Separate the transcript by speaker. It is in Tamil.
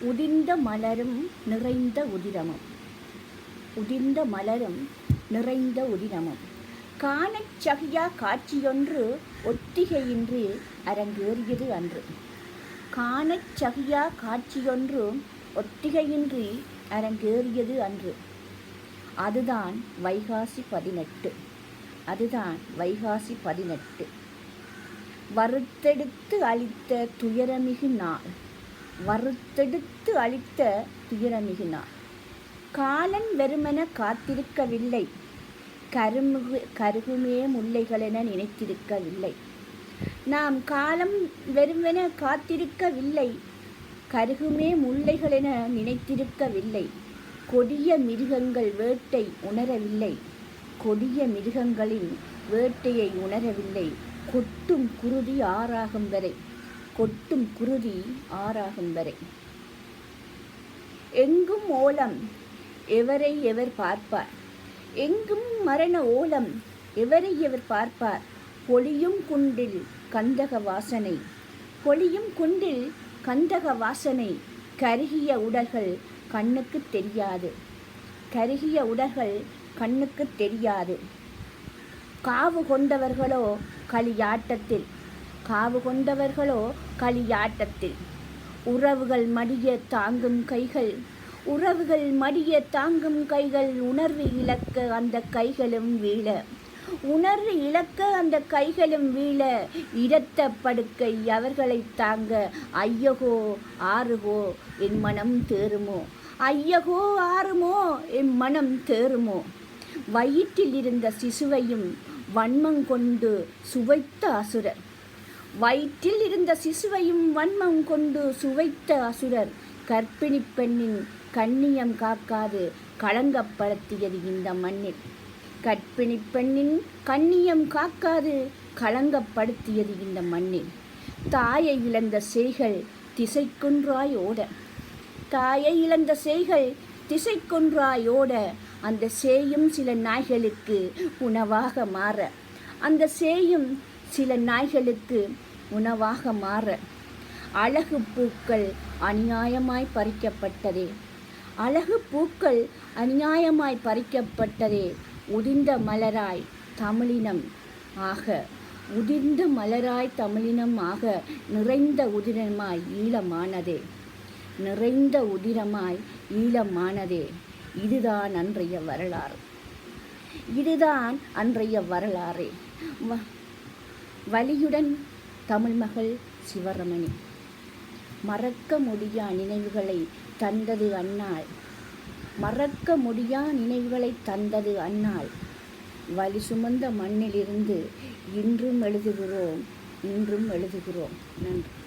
Speaker 1: உதிர்ந்த மலரும் நிறைந்த உதிரமும். உதிர்ந்த மலரும் நிறைந்த உதிரமும் காணச் சகியா காட்சியொன்று ஒத்திகையின்றி அரங்கேறியது அன்று. காணச் சகியா காட்சியொன்று ஒத்திகையின்றி அரங்கேறியது அன்று. அதுதான் வைகாசி 18. அதுதான் வைகாசி 18. வறுத்தெடுத்து அளித்த துயரமிகு நாள். வறுத்தெடுத்து அளித்த துயரமிகு நாள். காலன் வெறுமென காத்திருக்கவில்லை. கருகுமே முல்லைகளென நினைத்திருக்கவில்லை. நாம் காலம் வெறுமென காத்திருக்கவில்லை. கருகுமே முல்லைகளென நினைத்திருக்கவில்லை. கொடிய மிருகங்கள் வேட்டை உணரவில்லை. கொடிய மிருகங்களின் வேட்டையை உணரவில்லை. கொட்டும் குருதி ஆறாகும் வரை. கொட்டும் குருதி ஆறாகும் வரை. எங்கும் ஓலம் எவரை எவர் பார்ப்பார். எங்கும் மரண ஓலம் எவரை எவர் பார்ப்பார். பொழியும் குண்டில் கந்தக வாசனை. பொழியும் குண்டில் கந்தக வாசனை. கருகிய உடல்கள் கண்ணுக்கு தெரியாது. கருகிய உடல்கள் கண்ணுக்கு தெரியாது. காவு கொண்டவர்களோ களியாட்டத்தில். காவு கொண்டவர்களோ களியாட்டத்தில். உறவுகள் மடிய தாங்கும் கைகள். உறவுகள் மடிய தாங்கும் கைகள். உணர்வு இழக்க அந்த கைகளும் வீழ. உணர்வு இழக்க அந்த கைகளும் வீழ. இரத்த படுக்கை அவர்களை தாங்க. ஐயகோ ஆறுகோ என் மனம் தேறுமோ. ஐயகோ ஆறுமோ என் மனம் தேறுமோ. வயிற்றில் இருந்த சிசுவையும் வன்மங்கொண்டு சுவைத்த அசுரர். வயிற்றில் இருந்த சிசுவையும் வன்மம் கொண்டு சுவைத்த அசுரர். கர்ப்பிணி பெண்ணின் கண்ணியம் காக்காது களங்கப்படுத்தியது இந்த மண்ணில். கர்ப்பிணி பெண்ணின் கண்ணியம் காக்காது களங்கப்படுத்தியது இந்த மண்ணில். தாயை இழந்த சேய்கள் திசைக்கொன்றாய் ஓட. தாயை இழந்த சேய்கள் திசைக்கொன்றாய் ஓட. அந்த சேயும் சில நாய்களுக்கு உணவாக மாற. அந்த சேயும் சில நாய்களுக்கு உணவாக மாற. அழகு பூக்கள் அநியாயமாய் பறிக்கப்பட்டதே. அழகு பூக்கள் அநியாயமாய் பறிக்கப்பட்டதே. உதிர்ந்த மலராய் தமிழினம் ஆக. உதிர்ந்த மலராய் தமிழினம் ஆக. நிறைந்த உதிரமாய் ஈழமானதே. நிறைந்த உதிரமாய் ஈழமானதே. இதுதான் அன்றைய வரலாறு. இதுதான் அன்றைய வரலாறு. வலியுடன் தமிழ்மகள் சிவரமணி. மறக்க முடியா நினைவுகளை தந்தது அன்னாள். மறக்க முடியா நினைவுகளை தந்தது அன்னாள். வலி சுமந்த மண்ணிலிருந்து இன்றும் எழுதுகிறோம். இன்றும் எழுதுகிறோம். நன்றி.